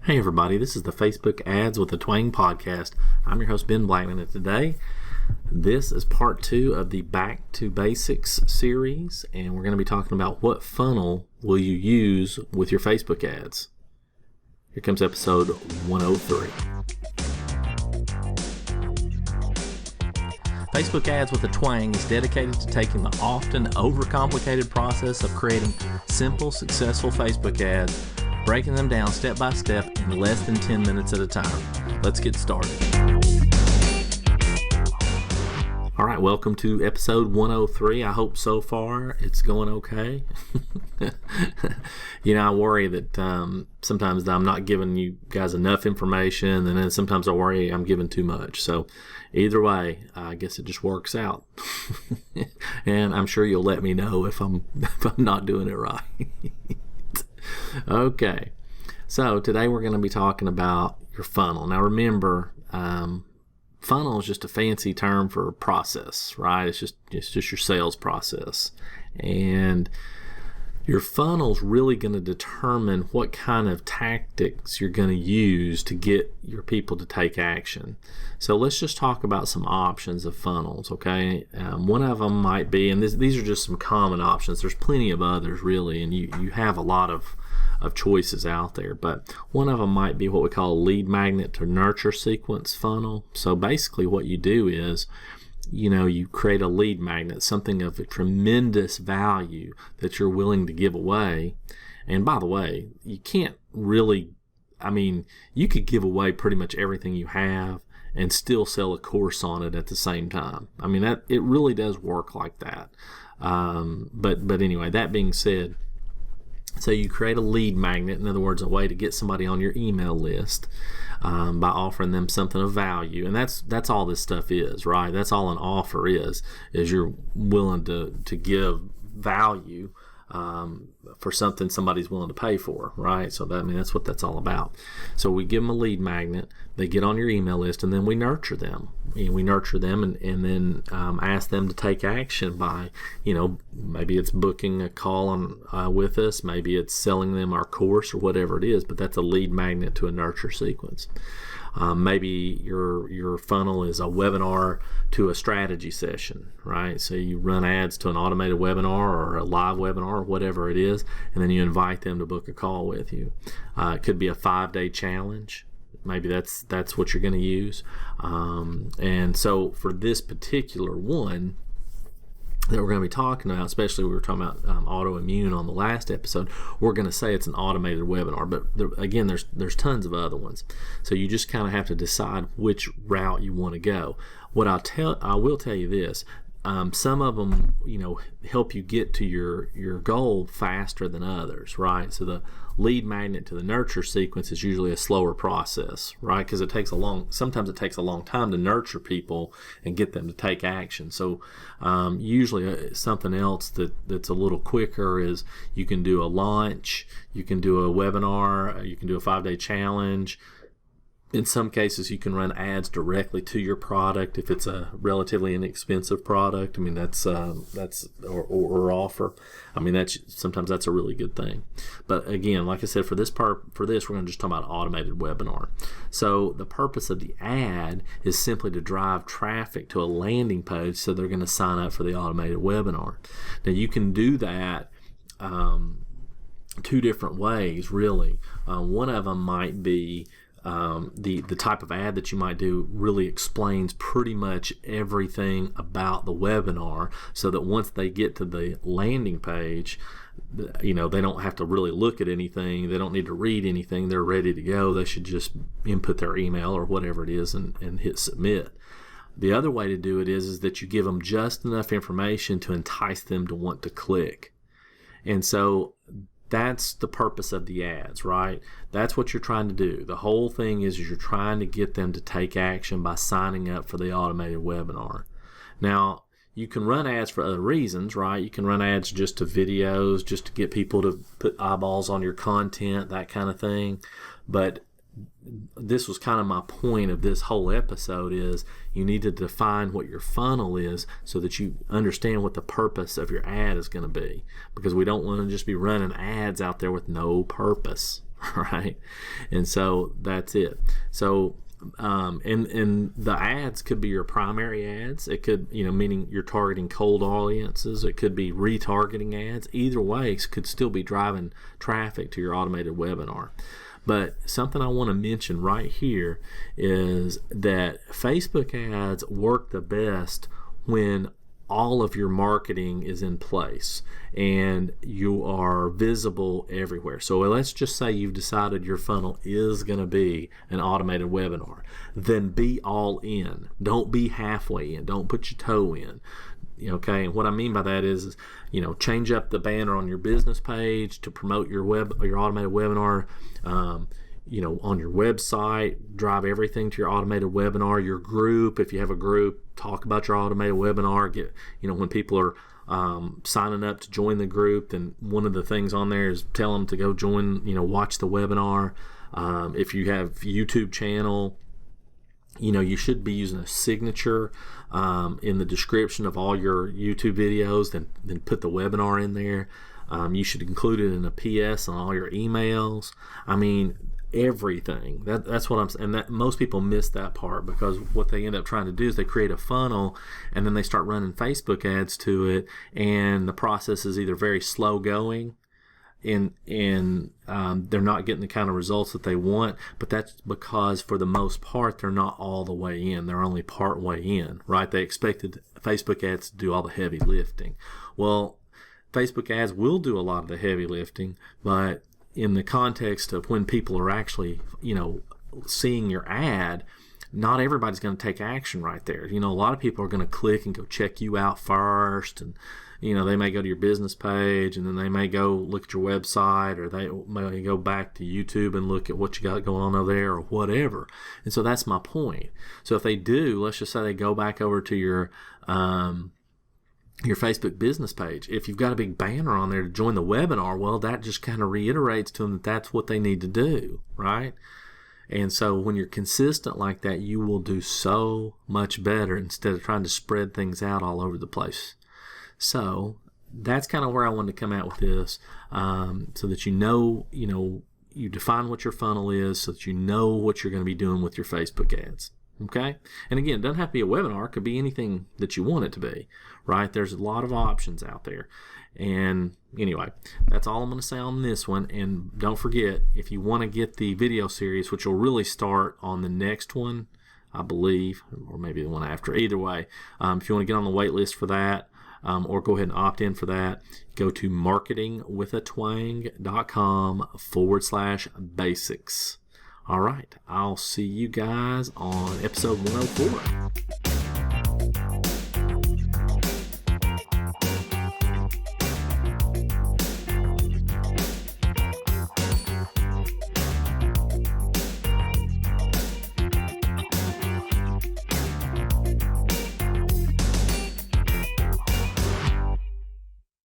Hey everybody, this is the Facebook Ads with a Twang podcast. I'm your host Ben Blackman, and today this is part 2 of the Back to Basics series, and we're going to be talking about what funnel will you use with your Facebook ads. Here comes episode 103. Facebook Ads with a Twang is dedicated to taking the often overcomplicated process of creating simple, successful Facebook ads, breaking them down step by step in less than 10 minutes at a time. Let's get started. All right, welcome to episode 103. I hope so far it's going okay. I worry that sometimes I'm not giving you guys enough information, and then sometimes I worry I'm giving too much. So either way, I guess it just works out. And I'm sure you'll let me know if I'm not doing it right. Okay, so today we're going to be talking about your funnel. Now remember, funnel is just a fancy term for process, right? It's just your sales process, and your funnel is really going to determine what kind of tactics you're going to use to get your people to take action. So let's just talk about some options of funnels, okay? One of them might be, and these are just some common options. There's plenty of others, really, and you have a lot of choices out there, but one of them might be what we call a lead magnet to nurture sequence funnel. So basically what you do is, you create a lead magnet, something of a tremendous value that you're willing to give away. And by the way, you can't really, you could give away pretty much everything you have and still sell a course on it at the same time. That it really does work like that. But anyway, that being said, so you create a lead magnet, in other words, a way to get somebody on your email list by offering them something of value. And that's all this stuff is, right? That's all an offer is you're willing to give value for something somebody's willing to pay for, right? So that's what that's all about. So we give them a lead magnet, they get on your email list, and then we nurture them. We nurture them and then ask them to take action by, maybe it's booking a call on with us, maybe it's selling them our course or whatever it is, but that's a lead magnet to a nurture sequence. Maybe your funnel is a webinar to a strategy session, right? So you run ads to an automated webinar or a live webinar or whatever it is, and then you invite them to book a call with you. It could be a 5-day challenge. Maybe that's what you're going to use. And so for this particular one that we're going to be talking about, especially we were talking about autoimmune on the last episode, we're going to say it's an automated webinar, but again, there's tons of other ones. So you just kind of have to decide which route you want to go. What I will tell you this, some of them, help you get to your goal faster than others, right? So the lead magnet to the nurture sequence is usually a slower process, right? Because sometimes it takes a long time to nurture people and get them to take action. So usually something else that's a little quicker is you can do a launch, you can do a webinar, you can do a 5-day challenge. In some cases, you can run ads directly to your product if it's a relatively inexpensive product. That's or offer. Sometimes that's a really good thing. But again, like I said, for this we're going to just talk about automated webinar. So the purpose of the ad is simply to drive traffic to a landing page, so they're going to sign up for the automated webinar. Now you can do that two different ways, really. One of them might be the type of ad that you might do really explains pretty much everything about the webinar, so that once they get to the landing page, they don't have to really look at anything, they don't need to read anything, they're ready to go. They should just input their email or whatever it is and hit submit. The other way to do it is that you give them just enough information to entice them to want to click. And so that's the purpose of the ads, right? That's what you're trying to do. The whole thing is you're trying to get them to take action by signing up for the automated webinar. Now, you can run ads for other reasons, right? You can run ads just to videos, just to get people to put eyeballs on your content, that kind of thing. But this was kind of my point of this whole episode, is you need to define what your funnel is so that you understand what the purpose of your ad is going to be, because we don't want to just be running ads out there with no purpose. right? And so that's it. So and the ads could be your primary ads. It could, meaning you're targeting cold audiences. It could be retargeting ads. Either way, it could still be driving traffic to your automated webinar. But something I want to mention right here is that Facebook ads work the best when all of your marketing is in place and you are visible everywhere. So let's just say you've decided your funnel is going to be an automated webinar. Then be all in. Don't be halfway in. Don't put your toe in. Okay, and what I mean by that is, change up the banner on your business page to promote your automated webinar. On your website, drive everything to your automated webinar. Your group, if you have a group, talk about your automated webinar. Get, when people are signing up to join the group, then one of the things on there is tell them to go join, watch the webinar. If you have YouTube channel, you should be using a signature in the description of all your YouTube videos, then put the webinar in there. You should include it in a PS on all your emails. I mean, everything. That's what I'm saying. And that most people miss that part, because what they end up trying to do is they create a funnel and then they start running Facebook ads to it, and the process is either very slow going and they're not getting the kind of results that they want. But that's because for the most part they're not all the way in. They're only part way in, right? They expected Facebook ads to do all the heavy lifting. Well, Facebook ads will do a lot of the heavy lifting, but in the context of when people are actually, seeing your ad, not everybody's going to take action right there. A lot of people are going to click and go check you out first, and they may go to your business page, and then they may go look at your website, or they may go back to YouTube and look at what you got going on over there or whatever. And so that's my point. So if they do, let's just say they go back over to your Facebook business page. If you've got a big banner on there to join the webinar, well, that just kind of reiterates to them that that's what they need to do, right? And so when you're consistent like that, you will do so much better instead of trying to spread things out all over the place. So that's kind of where I wanted to come out with this, so that you define what your funnel is, so that you know what you're going to be doing with your Facebook ads. Okay? And again, it doesn't have to be a webinar. It could be anything that you want it to be, right? There's a lot of options out there. And anyway, that's all I'm going to say on this one. And don't forget, if you want to get the video series, which will really start on the next one, I believe, or maybe the one after, either way, if you want to get on the wait list for that, or go ahead and opt in for that, go to marketingwithatwang.com/basics. All right, I'll see you guys on episode 104.